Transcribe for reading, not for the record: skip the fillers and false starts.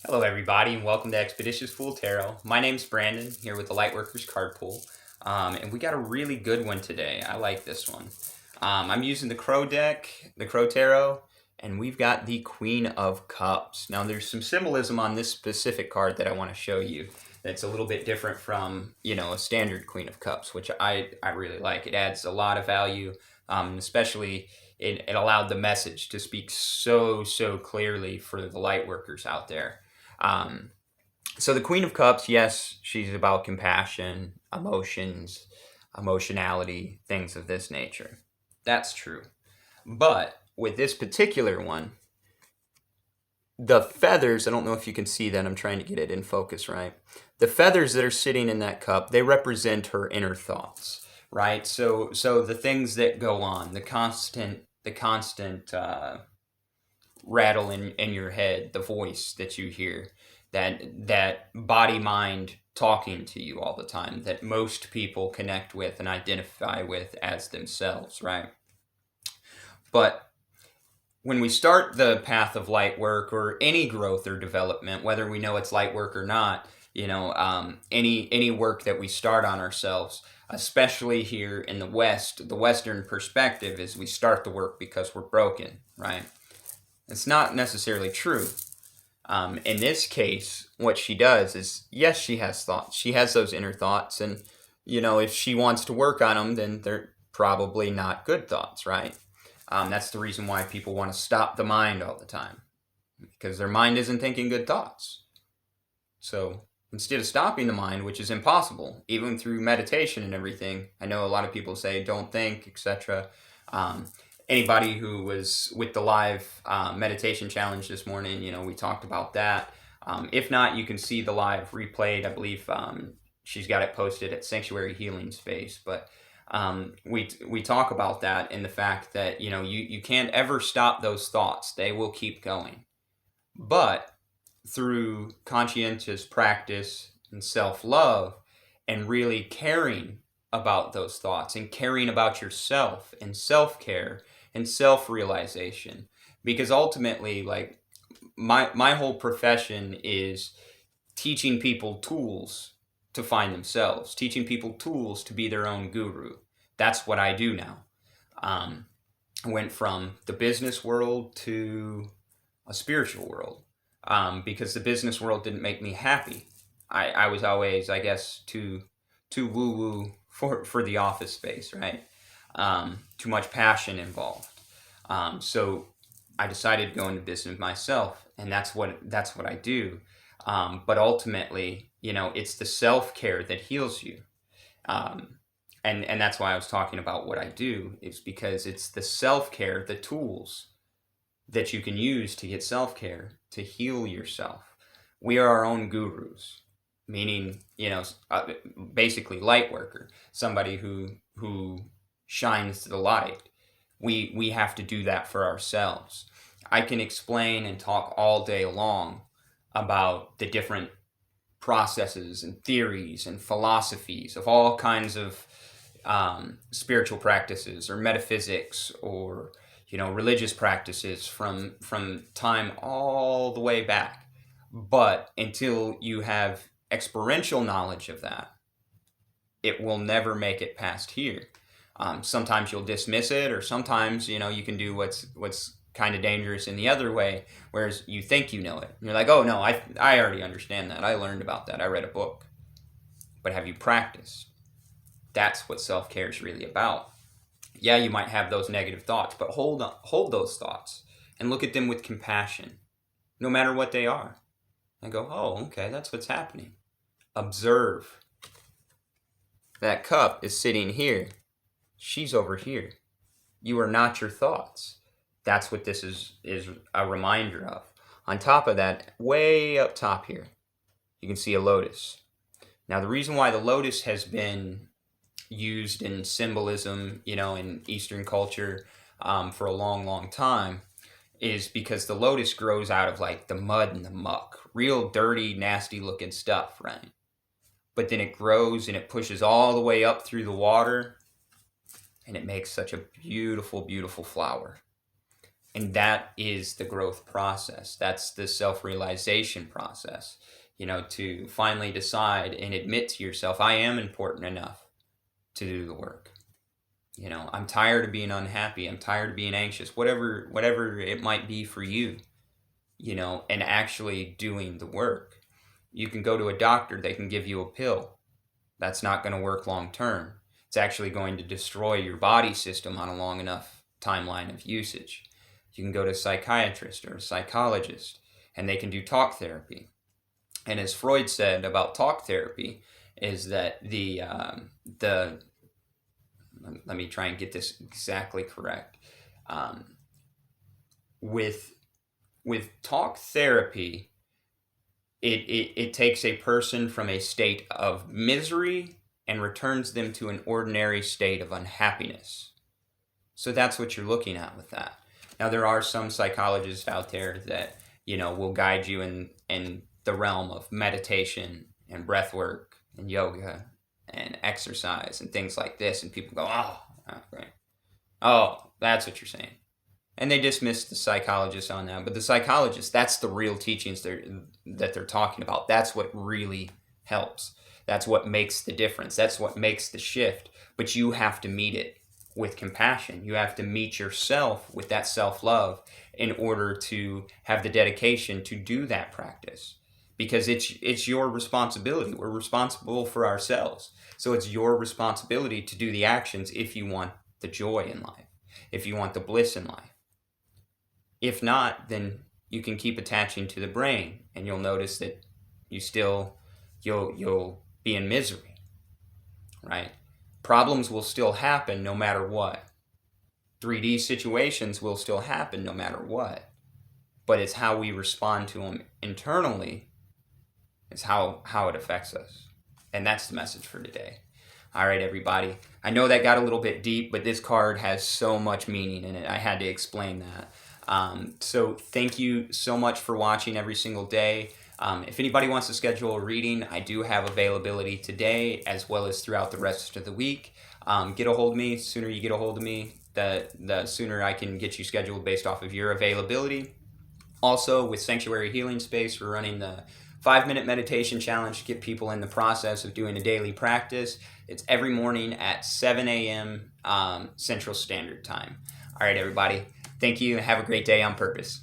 Hello everybody and welcome to Expeditious Fool Tarot. My name's Brandon, here with the Lightworkers card pool. And we got a really good one today. I like this one. I'm using the Crow deck, the Crow Tarot, and we've got the Queen of Cups. Now there's some symbolism on this specific card that I want to show you that's a little bit different from, a standard Queen of Cups, which I really like. It adds a lot of value, especially it allowed the message to speak so clearly for the Lightworkers out there. So the Queen of Cups, yes, she's about compassion, emotions, emotionality, things of this nature. That's true. But with this particular one, the feathers, I don't know if you can see that, I'm trying to get it in focus, right? The feathers that are sitting in that cup, they represent her inner thoughts, right? So the things that go on, the constant rattle in your head, the voice that you hear, that body mind talking to you all the time, that most people connect with and identify with as themselves, right? But when we start the path of light work or any growth or development, whether we know it's light work or not, any work that we start on ourselves, especially here in the West, the Western perspective is we start the work because we're broken, right? It's not necessarily true. In this case, what she does is, yes, she has thoughts. She has those inner thoughts, and, if she wants to work on them, then they're probably not good thoughts, right? That's the reason why people want to stop the mind all the time, because their mind isn't thinking good thoughts. So instead of stopping the mind, which is impossible, even through meditation and everything, I know a lot of people say, don't think, etc. Anybody who was with the live meditation challenge this morning, we talked about that. If not, you can see the live replayed. I believe she's got it posted at Sanctuary Healing Space. But we talk about that in the fact that, you can't ever stop those thoughts. They will keep going. But through conscientious practice and self-love and really caring about those thoughts and caring about yourself and self-care and self-realization, because ultimately, like, my whole profession is teaching people tools to find themselves, teaching people tools to be their own guru. That's what I do now. I went from the business world to a spiritual world, because the business world didn't make me happy. I was always, I guess, too woo-woo for the office space, right? Too much passion involved. So I decided to go into business myself, and that's what I do. But ultimately, it's the self-care that heals you. And that's why I was talking about what I do. It's because it's the self-care, the tools that you can use to get self-care, to heal yourself. We are our own gurus, meaning, basically light worker, somebody who shines the light. We have to do that for ourselves. I can explain and talk all day long about the different processes and theories and philosophies of all kinds of spiritual practices or metaphysics or religious practices from time all the way back. But until you have experiential knowledge of that, it will never make it past here. Sometimes you'll dismiss it, or sometimes, you can do what's kind of dangerous in the other way, whereas you think you know it. And you're like, oh no, I already understand that. I learned about that. I read a book. But have you practiced? That's what self-care is really about. Yeah, you might have those negative thoughts, but hold those thoughts and look at them with compassion, no matter what they are. And go, oh, okay, that's what's happening. Observe. That cup is sitting here. She's over here. You are not your thoughts. That's what this is a reminder of. On top of that, way up top here, you can see a lotus. Now, the reason why the lotus has been used in symbolism, in Eastern culture for a long time, is because the lotus grows out of like the mud and the muck, real dirty, nasty looking stuff, right? But then it grows and it pushes all the way up through the water, and it makes such a beautiful, beautiful flower. And that is the growth process. That's the self-realization process, to finally decide and admit to yourself, I am important enough to do the work. I'm tired of being unhappy. I'm tired of being anxious, whatever it might be for you, and actually doing the work. You can go to a doctor, they can give you a pill. That's not going to work long term. It's actually going to destroy your body system on a long enough timeline of usage. You can go to a psychiatrist or a psychologist, and they can do talk therapy. And as Freud said about talk therapy, is that let me try and get this exactly correct. With talk therapy, it takes a person from a state of misery and returns them to an ordinary state of unhappiness. So that's what you're looking at with that. Now, there are some psychologists out there that, will guide you in the realm of meditation and breathwork and yoga and exercise and things like this. And people go, oh, great. Oh, that's what you're saying. And they dismiss the psychologists on that. But the psychologists, that's the real teachings that they're talking about. That's what really helps. That's what makes the difference. That's what makes the shift. But you have to meet it with compassion. You have to meet yourself with that self-love in order to have the dedication to do that practice. Because it's your responsibility. We're responsible for ourselves. So it's your responsibility to do the actions if you want the joy in life, if you want the bliss in life. If not, then you can keep attaching to the brain, and you'll notice that you'll be in misery, right? Problems will still happen no matter what. 3D situations will still happen no matter what. But it's how we respond to them internally is how it affects us. And that's the message for today. All right, everybody. I know that got a little bit deep, but this card has so much meaning in it. I had to explain that. So thank you so much for watching every single day. If anybody wants to schedule a reading, I do have availability today as well as throughout the rest of the week. Get a hold of me. The sooner you get a hold of me, the sooner I can get you scheduled based off of your availability. Also, with Sanctuary Healing Space, we're running the 5-minute meditation challenge to get people in the process of doing a daily practice. It's every morning at 7 a.m. Central Standard Time. All right, everybody. Thank you, and have a great day on purpose.